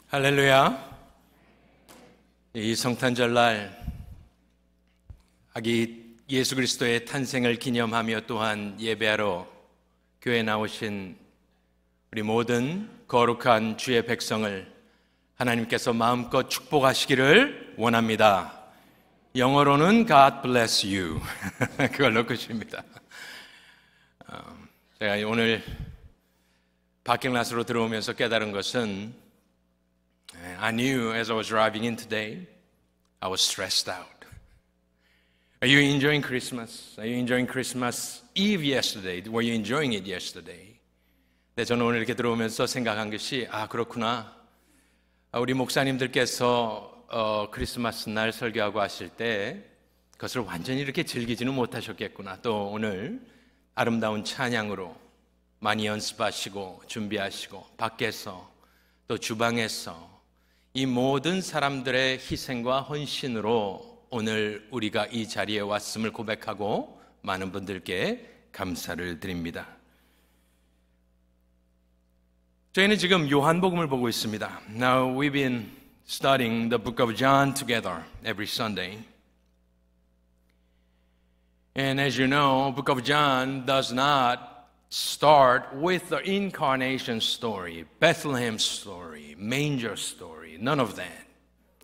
할렐루야. 이 성탄절날 아기 예수 그리스도의 탄생을 기념하며 또한 예배하러 교회에 나오신 우리 모든 거룩한 주의 백성을 하나님께서 마음껏 축복하시기를 원합니다. 영어로는 God bless you 그걸 넣고 싶습니다. 제가 오늘 바킹랏으로 들어오면서 깨달은 것은 I knew as I was driving in today, I was stressed out. Are you enjoying Christmas? Are you enjoying Christmas Eve yesterday? Were you enjoying it yesterday? 네, 저는 오늘 이렇게 들어오면서 생각한 것이 그렇구나. 우리 목사님들께서 크리스마스 날 설교하고 하실 때 그것을 완전히 이렇게 즐기지는 못하셨겠구나. 또 오늘 아름다운 찬양으로 많이 연습하시고 준비하시고 밖에서 또 주방에서 이 모든 사람들의 희생과 헌신으로 오늘 우리가 이 자리에 왔음을 고백하고 많은 분들께 감사를 드립니다. 저희는 지금 요한복음을 보고 있습니다. Now we've been studying the book of John together every Sunday. And as you know, book of John does not start with the incarnation story, Bethlehem story, manger story, none of that.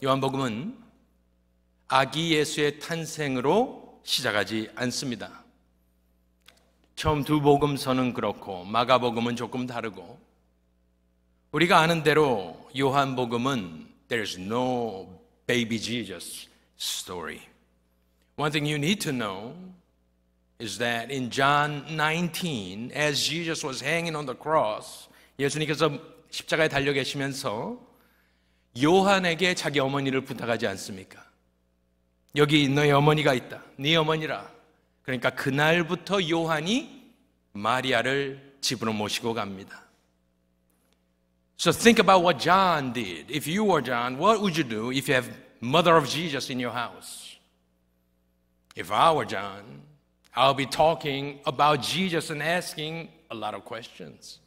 요한복음은 아기 예수의 탄생으로 시작하지 않습니다. 처음 두 복음서는 그렇고 마가복음은 조금 다르고 우리가 아는 대로 요한복음은 there's no baby Jesus story. One thing you need to know is that in John 19, as Jesus was hanging on the cross, 예수님께서 십자가에 달려 계시면서 요한에게 자기 어머니를 부탁하지 않습니까? 여기 너희 어머니가 있다. 네 어머니라. 그러니까 그날부터 요한이 마리아를 집으로 모시고 갑니다. So think about what John did. If you were John, what would you do if you have mother of Jesus in your house? If I were John, I'll be talking about Jesus and asking a lot of questions.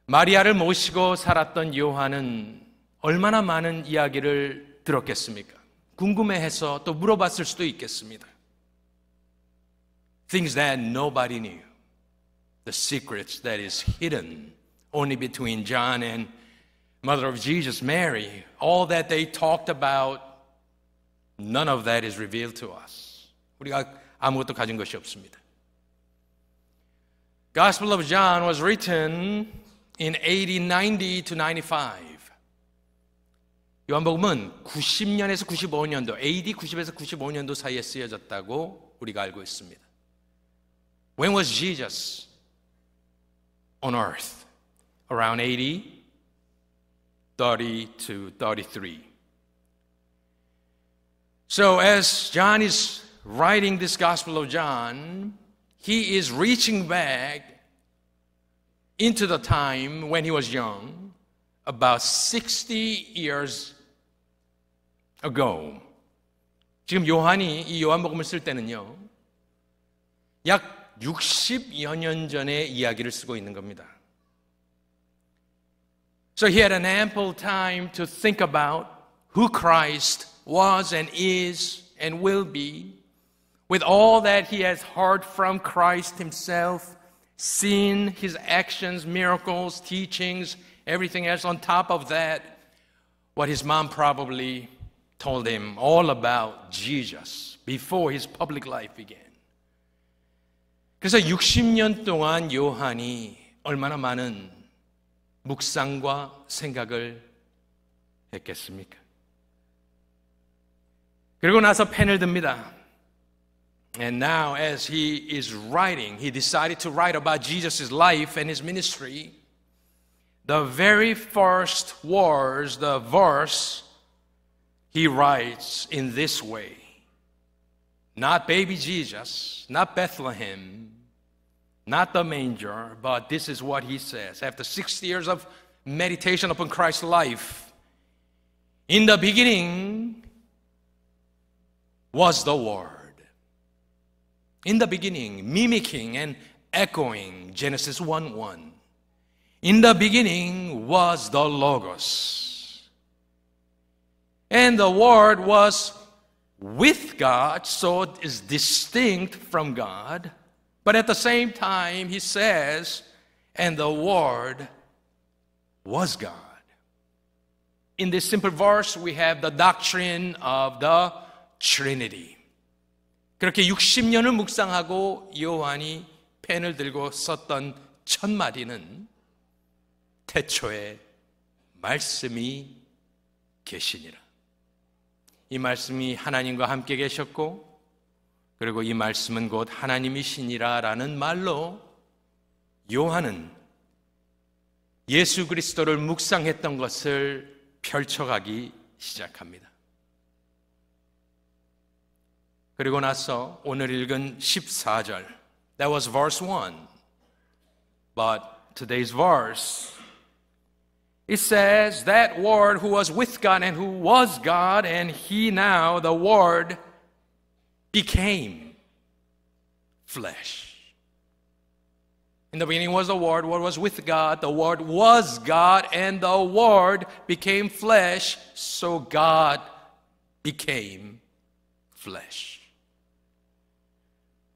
마리아를 모시고 살았던 요한은 얼마나 많은 이야기를 들었겠습니까? 궁금해해서 또 물어봤을 수도 있겠습니다. Things that nobody knew. The secrets that is hidden only between John and mother of Jesus, Mary. All that they talked about, none of that is revealed to us. 우리가 아무것도 가진 것이 없습니다. Gospel of John was written in AD 90 to 95. 요한복음은 90년에서 95년도, AD 90에서 95년도 사이에 쓰여졌다고 우리가 알고 있습니다. When was Jesus on earth? Around AD 30 to 33. So as John is writing this Gospel of John, he is reaching back into the time when he was young, about 60 years ago. 지금 요한이 이 요한복음을 쓸 때는요, 약 60여 년 전의 이야기를 쓰고 있는 겁니다. So he had an ample time to think about who Christ was and is and will be. With all that he has heard from Christ himself, seen his actions, miracles, teachings, everything else on top of that, what his mom probably told him all about Jesus before his public life began. 그래서 60년 동안 요한이 얼마나 많은 묵상과 생각을 했겠습니까? 그리고 나서 펜을 듭니다. And now as he is writing, he decided to write about Jesus' life and his ministry. The very first words, the verse, he writes in this way. Not baby Jesus, not Bethlehem, not the manger, but this is what he says. After 60 years of meditation upon Christ's life, in the beginning was the Word. In the beginning, mimicking and echoing Genesis 1:1. In the beginning was the Logos. And the Word was with God, so it is distinct from God. But at the same time, he says, and the Word was God. In this simple verse, we have the doctrine of the Trinity. 그렇게 60년을 묵상하고 요한이 펜을 들고 썼던 첫 마디는 태초에 말씀이 계시니라. 이 말씀이 하나님과 함께 계셨고 그리고 이 말씀은 곧 하나님이시니라 라는 말로 요한은 예수 그리스도를 묵상했던 것을 펼쳐가기 시작합니다. 그리고 나서 오늘 읽은 14절 That was verse 1. But today's verse it says that Word who was with God and who was God and He now, the Word, became flesh. In the beginning was the Word was with God, the Word was God, and the Word became flesh, so God became flesh.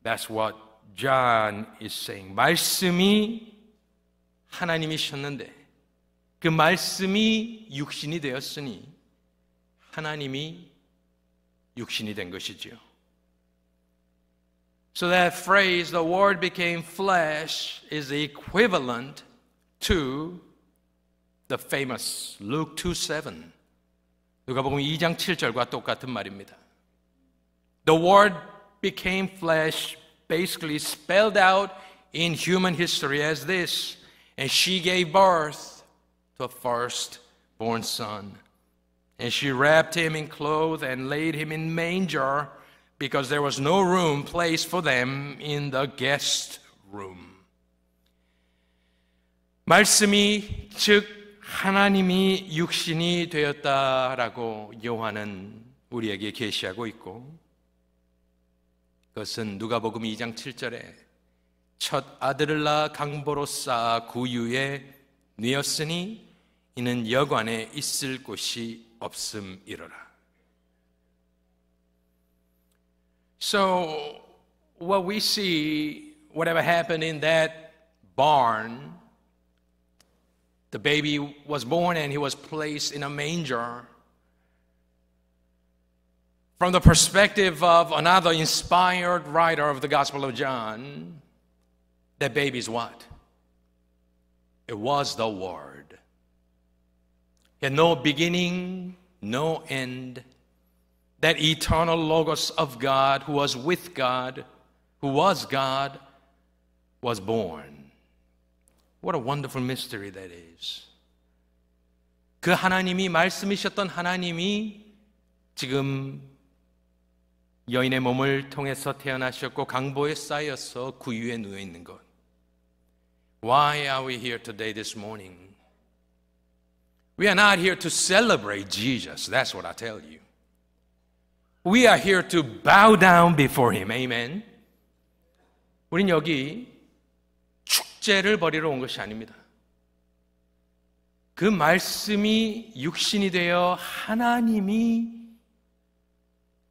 That's what John is saying. 말씀이 하나님이셨는데 그 말씀이 육신이 되었으니 하나님이 육신이 된 것이지요. So that phrase, the Word became flesh, is equivalent to the famous Luke 2:7. 누가복음 2장 7절과 똑같은 말입니다. The Word became flesh basically spelled out in human history as this, and she gave birth to a firstborn son. And she wrapped him in clothes and laid him in manger because there was no room placed for them in the guest room. 말씀이 즉 하나님이 육신이 되었다라고 요한은 우리에게 계시하고 있고 그것은 누가복음 2장 7절에 첫 아들을 낳아 강보로 쌓아 구유에 뉘었으니 이는 여관에 있을 곳이 없음이로라. So what we see, whatever happened in that barn, the baby was born and he was placed in a manger. From the perspective of another inspired writer of the Gospel of John, that baby is what? It was the Word. It had no beginning, no end. That eternal Logos of God, who was with God, who was God, was born. What a wonderful mystery that is. 그 하나님이 말씀이셨던 하나님이 지금 여인의 몸을 통해서 태어나셨고 강보에 쌓여서 구유에 누워 있는 것. Why are we here today this morning? We are not here to celebrate Jesus. That's what I tell you. We are here to bow down before Him. Amen. 우린 여기 축제를 벌이러 온 것이 아닙니다. 그 말씀이 육신이 되어 하나님이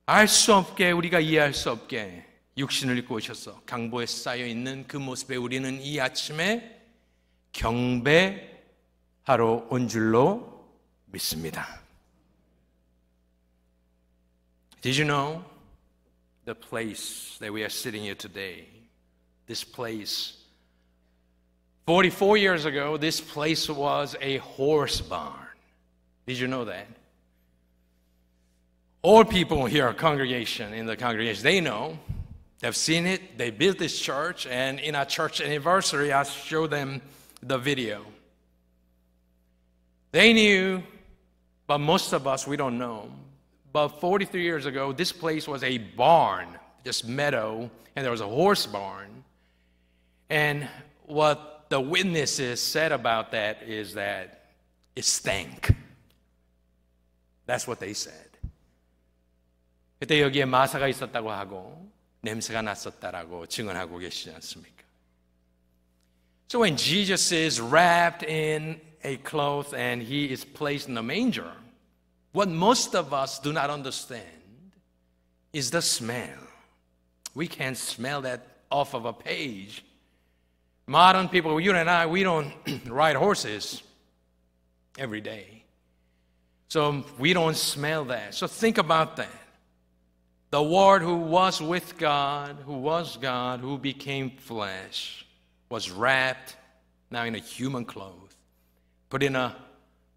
알 수 없게 우리가 이해할 수 없게 육신을 입고 오셔서 강보에 쌓여 있는 그 모습에 우리는 이 아침에 경배하러 온 줄로 믿습니다. Did you know the place that we are sitting here today? This place, 44 years ago, this place was a horse barn. Did you know that? All people here, congregation, in the congregation, they know. They've seen it. They built this church, and in our church anniversary, I showed them the video. They knew, but most of us, we don't know. But 43 years ago, this place was a barn, just meadow, and there was a horse barn. And what the witnesses said about that is that it stank. That's what they said. 그때 여기에 마사가 있었다고 하고 냄새가 났었다라고 증언하고 계시지 않습니까? So when Jesus is wrapped in a cloth and he is placed in a manger, what most of us do not understand is the smell. We can't smell that off of a page. Modern people, you and I, we don't ride horses every day. So we don't smell that. So think about that. The Word who was with God, who was God, who became flesh, was wrapped now in a human cloth, put in a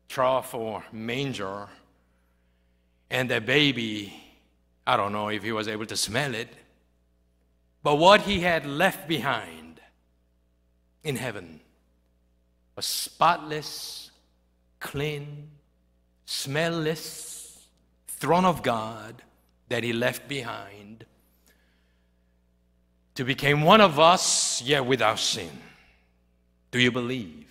trough or manger, and the baby, I don't know if he was able to smell it, but what he had left behind in heaven was spotless, clean, smellless throne of God that he left behind to become one of us, yet without sin. Do you believe?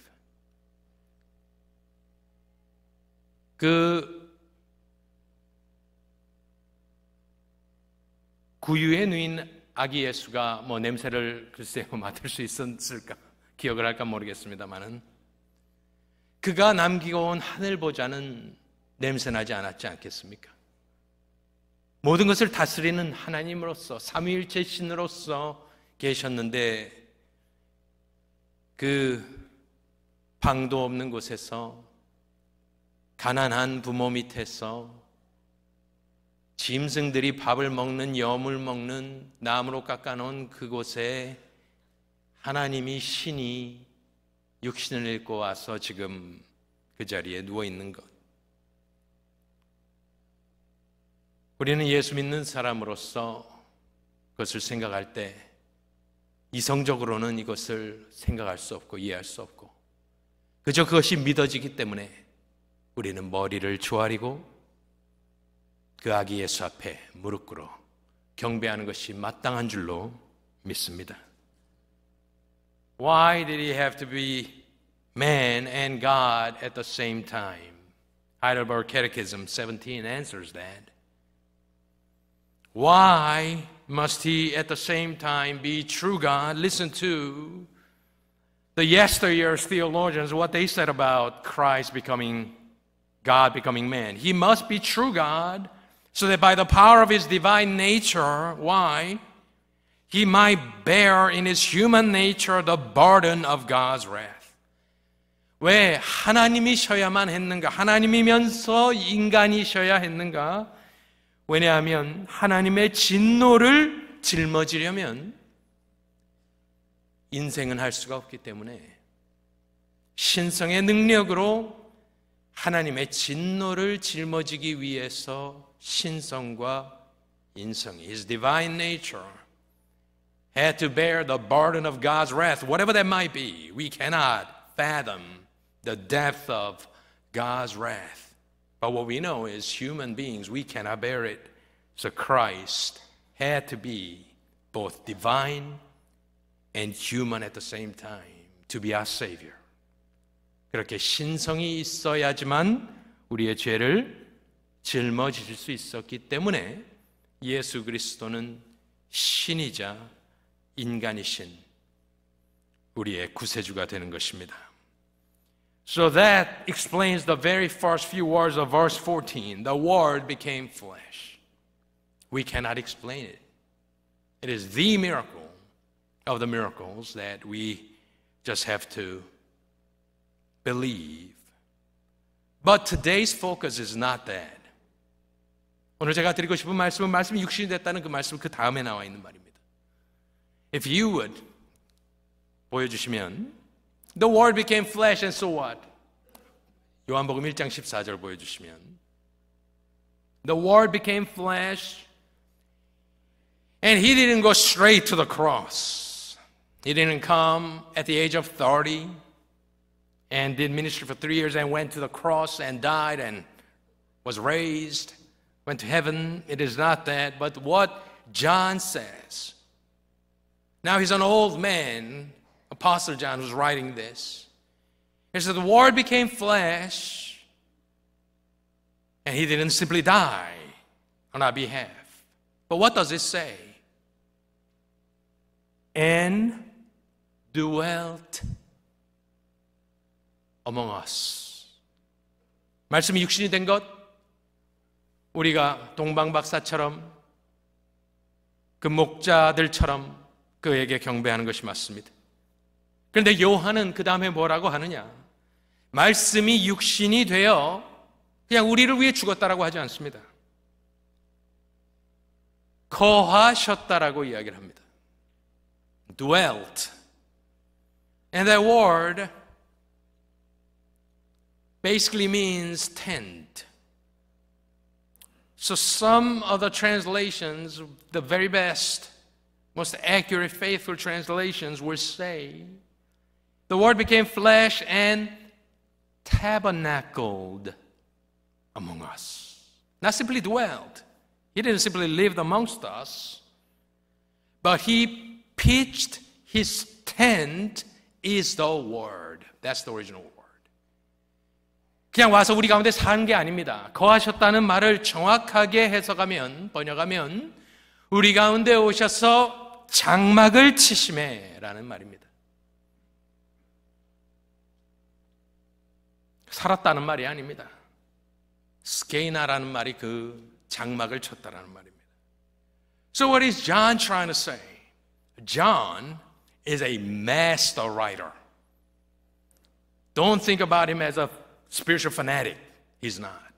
구유에 누인 아기 예수가 뭐 냄새를 글쎄요 맡을 수 있었을까 기억을 할까 모르겠습니다만은 그가 남기고 온 하늘보좌는 냄새나지 않았지 않겠습니까? 모든 것을 다스리는 하나님으로서 삼위일체 신으로서 계셨는데 그 방도 없는 곳에서 가난한 부모 밑에서 짐승들이 밥을 먹는 여물 먹는 나무로 깎아놓은 그곳에 하나님이 신이 육신을 입고 와서 지금 그 자리에 누워 있는 것. 우리는 예수 믿는 사람으로서 그것을 생각할 때 이성적으로는 이것을 생각할 수 없고 이해할 수 없고 그저 그것이 믿어지기 때문에 우리는 머리를 조아리고 그 아기 예수 앞에 무릎 꿇어 경배하는 것이 마땅한 줄로 믿습니다. Why did he have to be man and God at the same time? Heidelberg Catechism 17 answers that. Why must he at the same time be true God? Listen to the yesteryear's theologians, what they said about Christ becoming God, becoming man. He must be true God so that by the power of his divine nature, why? He might bear in his human nature the burden of God's wrath. 왜 하나님이셔야만 했는가? 하나님이면서 인간이셔야 했는가? 왜냐하면 하나님의 진노를 짊어지려면 인생은 할 수가 없기 때문에 신성의 능력으로 하나님의 진노를 짊어지기 위해서 신성과 인성이 His divine nature had to bear the burden of God's wrath, whatever that might be. We cannot fathom the depth of God's wrath. But what we know is human beings, we cannot bear it. So Christ had to be both divine and human at the same time to be our Savior. 그렇게 신성이 있어야지만 우리의 죄를 짊어질 수 있었기 때문에 예수 그리스도는 신이자 인간이신 우리의 구세주가 되는 것입니다. So that explains the very first few words of verse 14. The Word became flesh. We cannot explain it. It is the miracle of the miracles that we just have to believe. But today's focus is not that. 오늘 제가 드리고 싶은 말씀은 말씀이 육신이 됐다는 그 말씀 그 다음에 나와 있는 말입니다. If you would 보여주시면 The Word became flesh and so what? 요한복음 1장 14절 보여주시면 The Word became flesh and He didn't go straight to the cross. He didn't come at the age of 30 and did ministry for 3 years and went to the cross and died and was raised, went to heaven. It is not that. But what John says, now he's an old man, Apostle John was writing this. He said, the Word became flesh, and He didn't simply die on our behalf. But what does it say? And dwelt among us. 말씀이 육신이 된 것, 우리가 동방박사처럼 그 목자들처럼 그에게 경배하는 것이 맞습니다. 그런데 요한은 그 다음에 뭐라고 하느냐? 말씀이 육신이 되어 그냥 우리를 위해 죽었다라고 하지 않습니다. 거하셨다라고 이야기를 합니다. Dwelt. And that word basically means tent. So some of the translations, the very best, most accurate, faithful translations will say, the word became flesh and tabernacled among us. Not simply dwelled. He didn't simply live amongst us, but he pitched his tent is the word. That's the original word. 그냥 와서 우리 가운데 산 게 아닙니다. 거하셨다는 말을 정확하게 해석하면, 번역하면 우리 가운데 오셔서 장막을 치심해라는 말입니다. 살았다는 말이 아닙니다. 스케이나라는 말이 그 장막을 쳤다라는 말입니다. So what is John trying to say? John is a master writer. Don't think about him as a spiritual fanatic. He's not.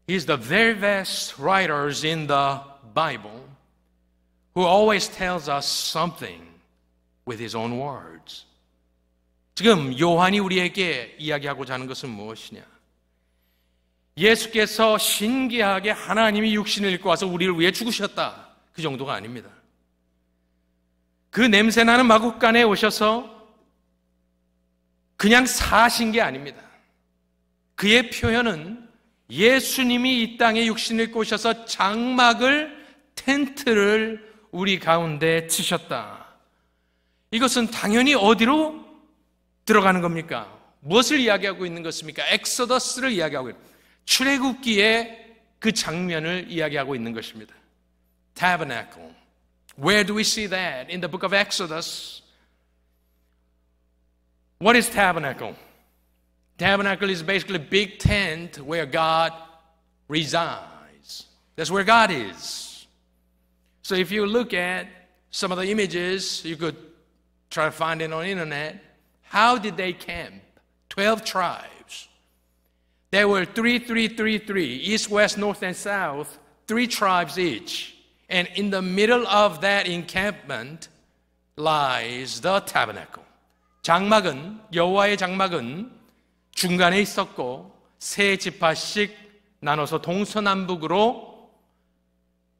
He's the very best writers in the Bible who always tells us something with his own words. 지금 요한이 우리에게 이야기하고자 하는 것은 무엇이냐? 예수께서 신기하게 하나님이 육신을 입고 와서 우리를 위해 죽으셨다. 그 정도가 아닙니다. 그 냄새나는 마국간에 오셔서 그냥 사신 게 아닙니다. 그의 표현은 예수님이 이 땅에 육신을 입고 오셔서 장막을, 텐트를 우리 가운데 치셨다. 이것은 당연히 어디로 들어가는 겁니까? 무엇을 이야기하고 있는 것입니까? 엑소더스를 이야기하고 있는, 출애굽기의 그 장면을 이야기하고 있는 것입니다. Tabernacle. Where do we see that? In the book of Exodus. What is tabernacle? Tabernacle is basically a big tent where God resides. That's where God is. So if you look at some of the images, you could try to find it on the internet. How did they camp? 12 tribes. There were 3, 3, 3, 3, east, west, north, and south, 3 tribes each. And in the middle of that encampment lies the tabernacle. 장막은, 여호와의 장막은 중간에 있었고 3지파씩 나눠서 동서남북으로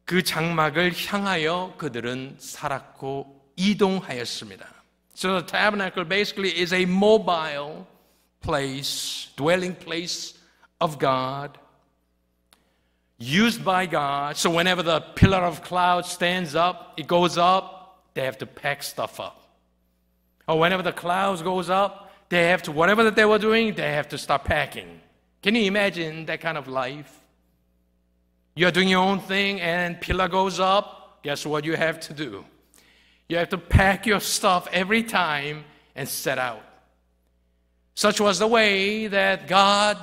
그 장막을 향하여 그들은 살았고 이동하였습니다. So the tabernacle basically is a mobile place, dwelling place of God, used by God. So whenever the pillar of cloud stands up, it goes up, they have to pack stuff up. Or whenever the clouds goes up, they have to, whatever that they were doing, they have to start packing. Can you imagine that kind of life? You're doing your own thing and pillar goes up, guess what you have to do? You have to pack your stuff every time and set out. Such was the way that God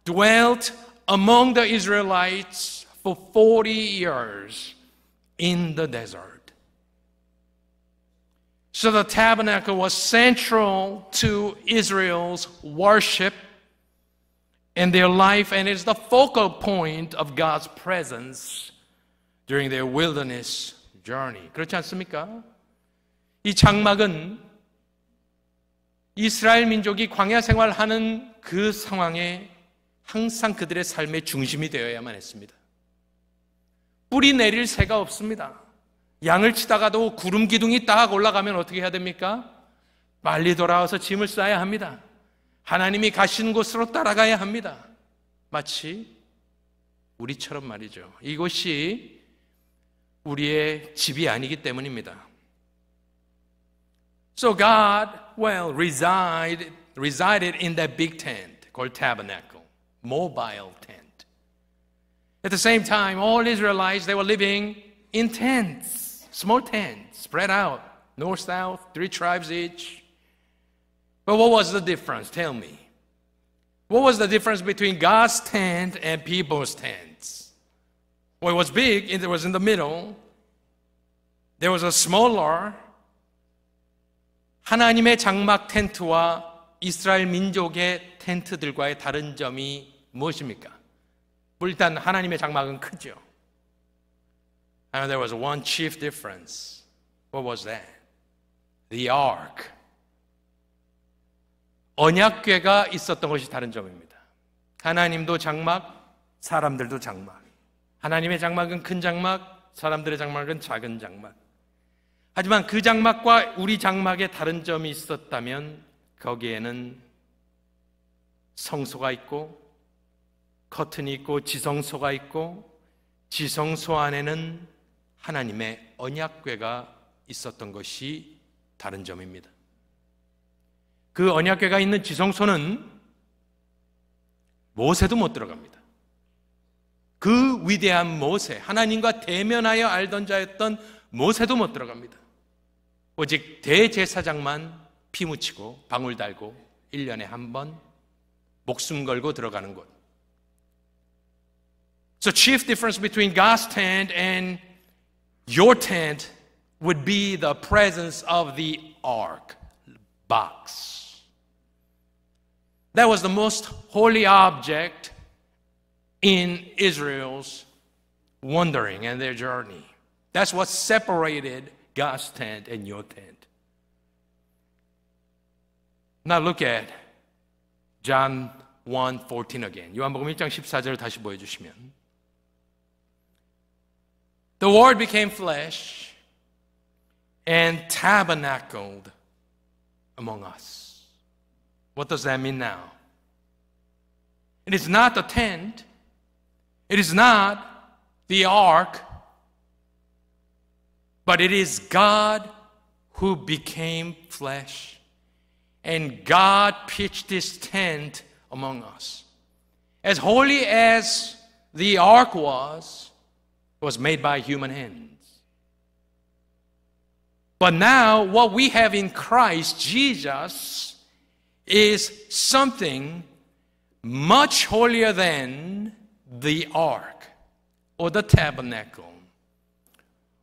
dwelt among the Israelites for 40 years in the desert. So the tabernacle was central to Israel's worship and their life, and is the focal point of God's presence during their wilderness journey. 그렇지 않습니까? 이 장막은 이스라엘 민족이 광야 생활하는 그 상황에 항상 그들의 삶의 중심이 되어야만 했습니다. 뿌리 내릴 새가 없습니다. 양을 치다가도 구름 기둥이 딱 올라가면 어떻게 해야 됩니까? 빨리 돌아와서 짐을 싸야 합니다. 하나님이 가시는 곳으로 따라가야 합니다. 마치 우리처럼 말이죠. 이곳이 우리의 집이 아니기 때문입니다. So God, resided in that big tent called tabernacle, mobile tent. At the same time, all Israelites, they were living in tents, small tents, spread out, north, south, 3 tribes each. But what was the difference? Tell me. What was the difference between God's tent and people's tents? Well, it was big, it was in the middle. There was a smaller 하나님의 장막 텐트와 이스라엘 민족의 텐트들과의 다른 점이 무엇입니까? 일단 하나님의 장막은 크죠. And there was one chief difference. What was that? The ark. 언약궤가 있었던 것이 다른 점입니다. 하나님도 장막, 사람들도 장막. 하나님의 장막은 큰 장막, 사람들의 장막은 작은 장막. 하지만 그 장막과 우리 장막에 다른 점이 있었다면 거기에는 성소가 있고 커튼이 있고 지성소가 있고 지성소 안에는 하나님의 언약궤가 있었던 것이 다른 점입니다. 그 언약궤가 있는 지성소는 모세도 못 들어갑니다. 그 위대한 모세, 하나님과 대면하여 알던 자였던 모세도 못 들어갑니다. 오직 대제사장만 피 묻히고 방울 달고 1년에 한 번 목숨 걸고 들어가는 곳. So chief difference between God's tent and your tent would be the presence of the ark, box. That was the most holy object in Israel's wandering and their journey. That's what separated God's tent and your tent. Now look at John 1:14 again. 요한복음 1장 14절을 다시 보여주시면 The Word became flesh and tabernacled among us. What does that mean now? It is not the tent. It is not the ark. But it is God who became flesh. And God pitched His tent among us. As holy as the ark was made by human hands. But now what we have in Christ Jesus is something much holier than the ark or the tabernacle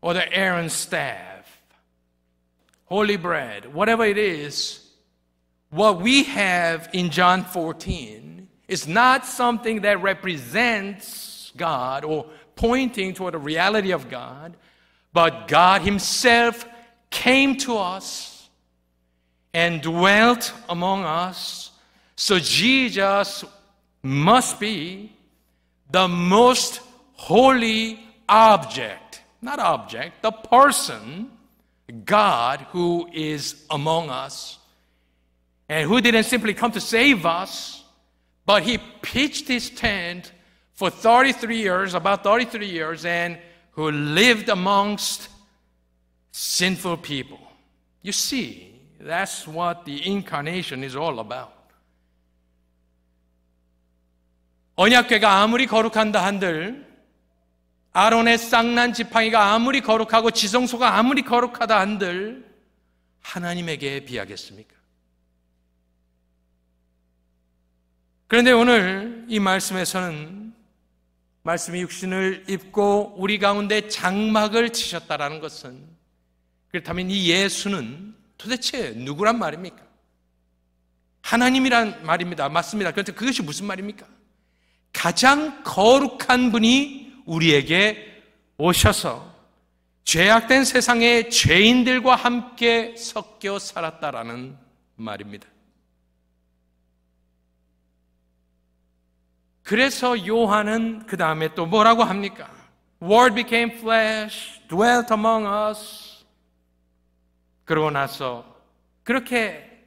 or the Aaron's staff, holy bread, whatever it is. What we have in John 14 is not something that represents God or pointing toward the reality of God, but God Himself came to us and dwelt among us. So Jesus must be the most holy object, not object, the person, God who is among us. And who didn't simply come to save us, but He pitched His tent for 33 years, about 33 years, and who lived amongst sinful people. You see, that's what the incarnation is all about. 언약궤가 아무리 거룩한다 한들, 아론의 쌍난 지팡이가 아무리 거룩하고 지성소가 아무리 거룩하다 한들 하나님에게 비하겠습니까? 그런데 오늘 이 말씀에서는 말씀이 육신을 입고 우리 가운데 장막을 치셨다라는 것은 그렇다면 이 예수는 도대체 누구란 말입니까? 하나님이란 말입니다. 맞습니다. 그런데 그것이 무슨 말입니까? 가장 거룩한 분이 우리에게 오셔서 죄악된 세상의 죄인들과 함께 섞여 살았다라는 말입니다. 그래서 요한은 그 다음에 또 뭐라고 합니까? Word became flesh, dwelt among us. 그러고 나서 그렇게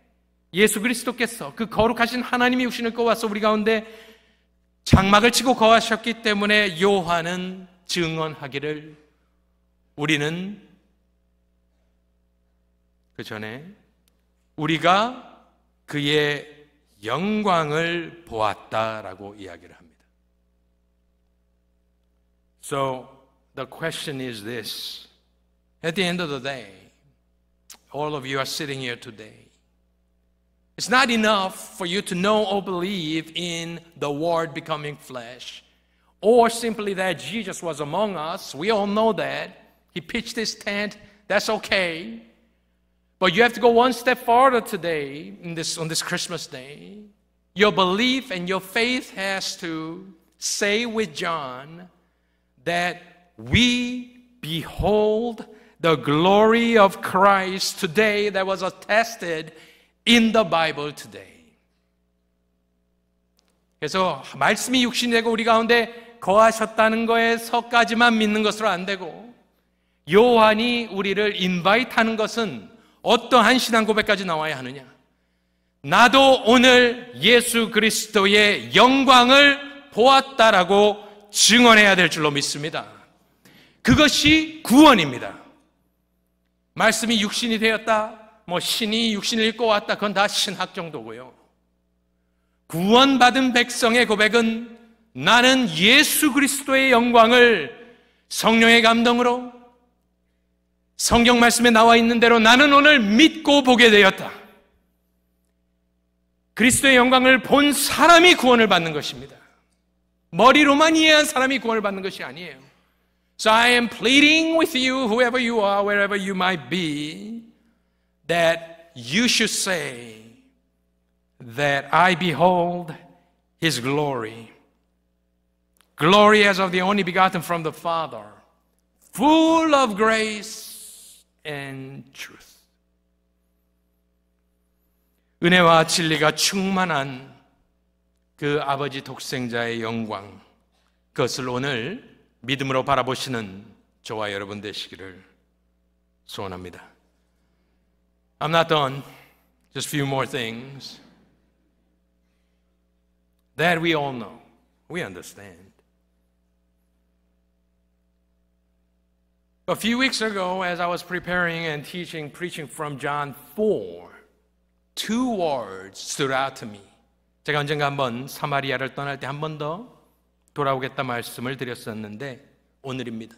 예수 그리스도께서 그 거룩하신 하나님이 육신을 입고 우리 가운데 장막을 치고 거하셨기 때문에 요한은 증언하기를 우리는 그 전에 우리가 그의 영광을 보았다라고 이야기를 합니다. So the question is this. At the end of the day, all of you are sitting here today. It's not enough for you to know or believe in the Word becoming flesh, or simply that Jesus was among us. We all know that. He pitched his tent. That's okay. But you have to go one step farther today on this Christmas day. Your belief and your faith has to say with John that we behold the glory of Christ today that was attested in the Bible today. 그래서 말씀이 육신이 되고 우리 가운데 거하셨다는 거에서까지만 믿는 것으로 안 되고 요한이 우리를 인바이트하는 것은 어떠한 신앙 고백까지 나와야 하느냐? 나도 오늘 예수 그리스도의 영광을 보았다라고 증언해야 될 줄로 믿습니다. 그것이 구원입니다. 말씀이 육신이 되었다, 신이 육신을 입고 왔다, 그건 다 신학 정도고요. 구원받은 백성의 고백은 나는 예수 그리스도의 영광을 성령의 감동으로 성경 말씀에 나와 있는 대로 나는 오늘 믿고 보게 되었다. 그리스도의 영광을 본 사람이 구원을 받는 것입니다. 머리로만 이해한 사람이 구원을 받는 것이 아니에요. So I am pleading with you, whoever you are, wherever you might be, that you should say that I behold His glory. Glory as of the only begotten from the Father, full of grace and truth. 은혜와 진리가 충만한 그 아버지 독생자의 영광, 그것을 오늘 믿음으로 바라보시는 저와 여러분 되시기를 소원합니다. I'm not done. Just a few more things that we all know. We understand. A few weeks ago, as I was preparing and preaching from John 4, two words stood out to me. 제가 언젠가 한번 사마리아를 떠날 때 한 번 더 돌아오겠다 말씀을 드렸었는데 오늘입니다.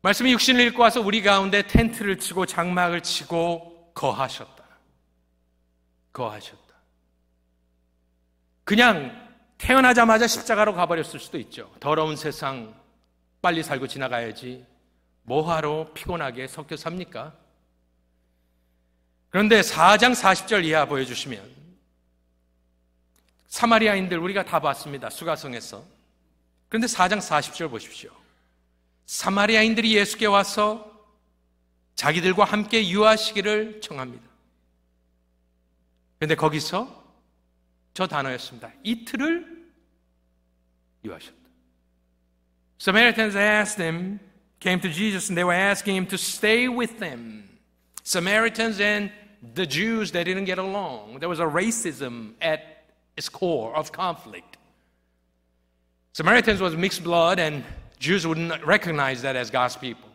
말씀이 육신을 입고 와서 우리 가운데 텐트를 치고 장막을 치고 거하셨다. 거하셨다. 그냥 태어나자마자 십자가로 가버렸을 수도 있죠. 더러운 세상 빨리 살고 지나가야지 뭐하러 피곤하게 섞여 삽니까? 그런데 4장 40절 이하 보여주시면 사마리아인들 우리가 다 봤습니다. 수가성에서. 그런데 4장 40절 보십시오. 사마리아인들이 예수께 와서 자기들과 함께 유하시기를 청합니다. 그런데 거기서 저 단어였습니다. 이틀을 유하셨다. Samaritans came to Jesus and they were asking him to stay with them. Samaritans and the Jews, they didn't get along. There was a racism at its core of conflict. Samaritans was mixed blood and Jews wouldn't recognize that as God's people.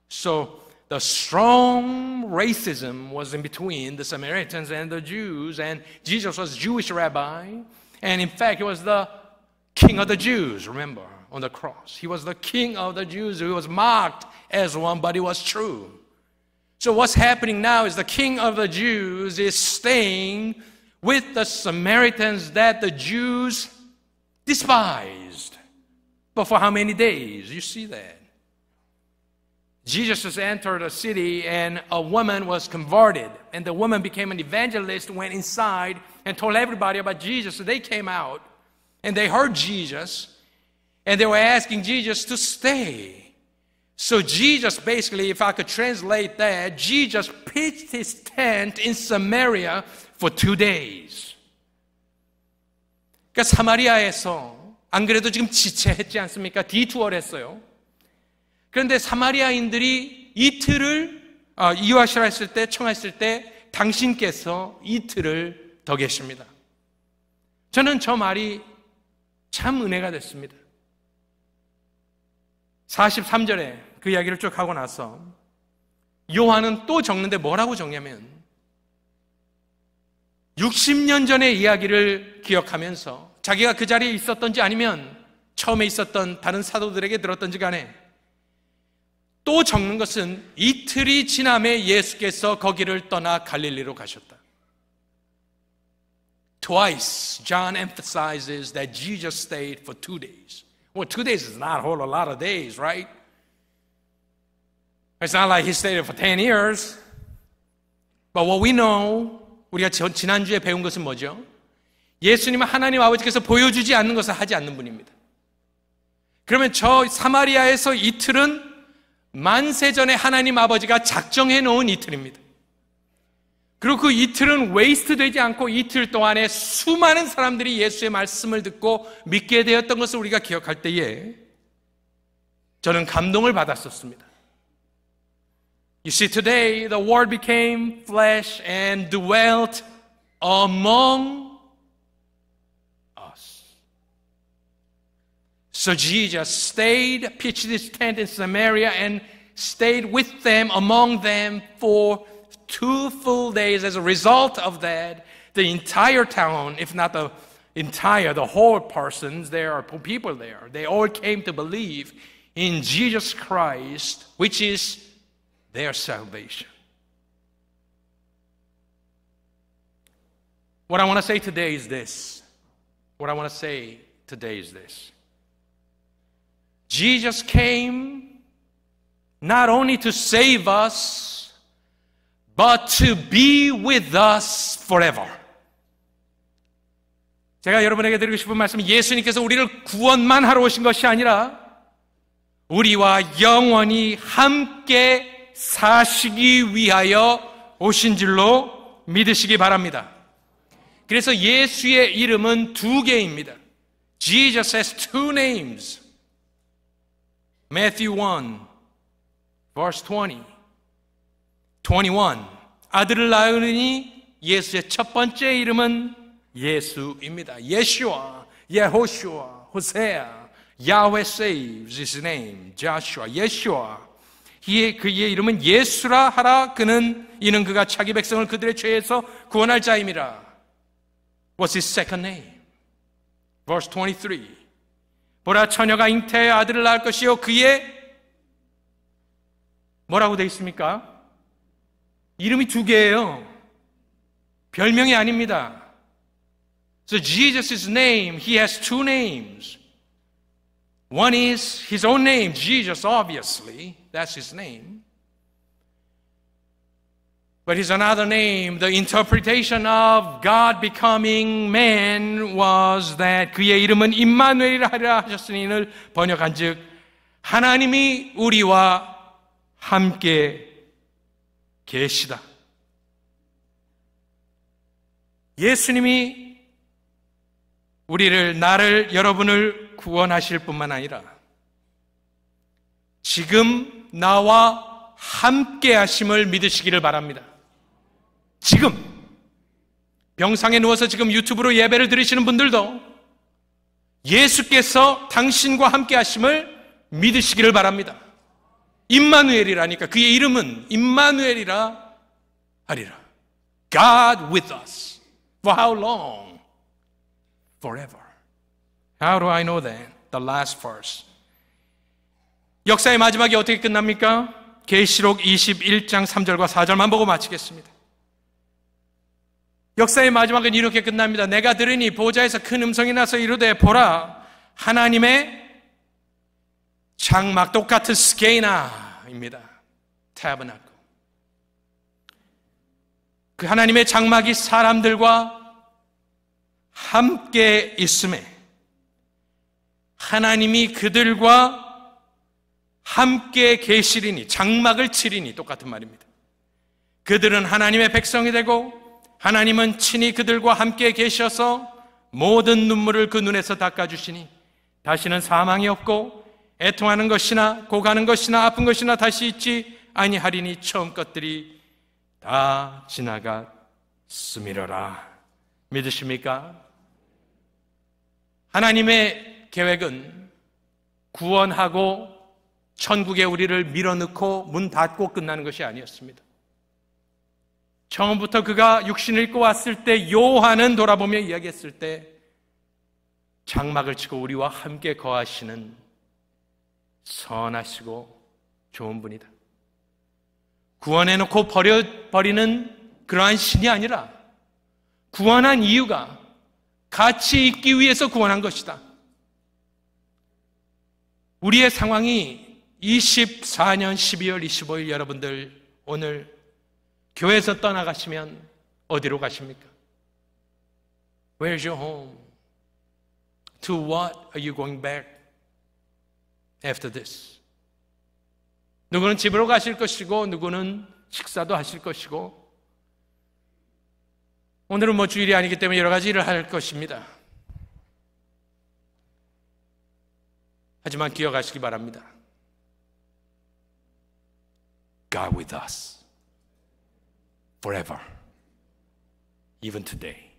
So the strong racism was in between the Samaritans and the Jews, and Jesus was a Jewish rabbi, and in fact, he was the king of the Jews, remember, on the cross. He was the king of the Jews who was mocked as one, but it was true. So what's happening now is the king of the Jews is staying with the Samaritans that the Jews despised. But for how many days? You see that. Jesus just entered a city and a woman was converted. And the woman became an evangelist, went inside and told everybody about Jesus. So they came out and they heard Jesus and they were asking Jesus to stay. So Jesus basically, if I could translate that, Jesus pitched his tent in Samaria for 2 days. 그러니까 사마리아에서 안 그래도 지금 지체했지 않습니까? 디투어를 했어요. 그런데 사마리아인들이 이틀을 이유하시라 했을 때, 청했을 때 당신께서 이틀을 더 계십니다. 저는 저 말이 참 은혜가 됐습니다. 43절에 그 이야기를 쭉 하고 나서 요한은 또 적는데 뭐라고 적냐면 60년 전의 이야기를 기억하면서 자기가 그 자리에 있었던지 아니면 처음에 있었던 다른 사도들에게 들었던지 간에 또 적는 것은 이틀이 지남에 예수께서 거기를 떠나 갈릴리로 가셨다. Twice, John emphasizes that Jesus stayed for 2 days. Well, 2 days is not a whole lot of days, right? It's not like he stayed for 10 years. But what we know, 우리가 지난주에 배운 것은 뭐죠? 예수님은 하나님 아버지께서 보여주지 않는 것을 하지 않는 분입니다. 그러면 저 사마리아에서 이틀은 만세전에 하나님 아버지가 작정해 놓은 이틀입니다. 그리고 그 이틀은 웨이스트 되지 않고 이틀 동안에 수많은 사람들이 예수의 말씀을 듣고 믿게 되었던 것을 우리가 기억할 때에 저는 감동을 받았었습니다. You see, today the Word became flesh and dwelt among us. So Jesus stayed, pitched his tent in Samaria and stayed with them, among them for 2 full days. As a result of that, the entire town, if not the whole persons, there are people there. They all came to believe in Jesus Christ, which is their salvation. What I want to say today is this. Jesus came not only to save us, but to be with us forever. 제가 여러분에게 드리고 싶은 말씀은 예수님께서 우리를 구원만 하러 오신 것이 아니라 우리와 영원히 함께 사시기 위하여 오신 줄로 믿으시기 바랍니다. 그래서 예수의 이름은 2개입니다. Jesus has 2 names. Matthew 1, verse 20. 21. 아들을 낳으니 예수의 첫 번째 이름은 예수입니다. 예슈아, 예호슈아, 호세아, Yahweh saves his name. Joshua, 예슈아. 그의 이름은 예수라 하라. 이는 그가 자기 백성을 그들의 죄에서 구원할 자임이라. What's his second name? Verse 23. 보라 처녀가 잉태하여 아들을 낳을 것이요 그의 뭐라고 되어 있습니까? 이름이 2개예요. 별명이 아닙니다. So Jesus' name, he has 2 names. One is his own name, Jesus, obviously. That's his name. But his another name, the interpretation of God becoming man was that 그의 이름은 임마누엘이라 하리라 하셨으니 이를 번역한 즉 하나님이 우리와 함께 계시다. 예수님이 나를, 여러분을 구원하실 뿐만 아니라 지금 나와 함께 하심을 믿으시기를 바랍니다. 지금 병상에 누워서 지금 유튜브로 예배를 드리시는 분들도 예수께서 당신과 함께 하심을 믿으시기를 바랍니다. 임마누엘이라니까 그의 이름은 임마누엘이라 하리라. God with us. For how long? Forever. How do I know that? The last verse. 역사의 마지막이 어떻게 끝납니까? 계시록 21장 3절과 4절만 보고 마치겠습니다. 역사의 마지막은 이렇게 끝납니다. 내가 들으니 보좌에서 큰 음성이 나서 이르되 보라 하나님의 장막 똑같은 스케이나입니다. 타버나클. 그 하나님의 장막이 사람들과 함께 있음에 하나님이 그들과 함께 계시리니 장막을 치리니 똑같은 말입니다. 그들은 하나님의 백성이 되고 하나님은 친히 그들과 함께 계셔서 모든 눈물을 그 눈에서 닦아주시니 다시는 사망이 없고 애통하는 것이나 고가는 것이나 아픈 것이나 다시 있지 아니하리니 처음 것들이 다 지나갔음이로라. 믿으십니까? 하나님의 계획은 구원하고 천국에 우리를 밀어넣고 문 닫고 끝나는 것이 아니었습니다. 처음부터 그가 육신을 입고 왔을 때 요한은 돌아보며 이야기했을 때 장막을 치고 우리와 함께 거하시는 선하시고 좋은 분이다. 구원해놓고 버리는 그러한 신이 아니라 구원한 이유가 같이 있기 위해서 구원한 것이다. 우리의 상황이 24년 12월 25일 여러분들 오늘 교회에서 떠나가시면 어디로 가십니까? Where's your home? To what are you going back after this? 누구는 집으로 가실 것이고 누구는 식사도 하실 것이고 오늘은 뭐 주일이 아니기 때문에 여러 가지 일을 할 것입니다. 하지만 기억하시기 바랍니다. God with us forever, even today.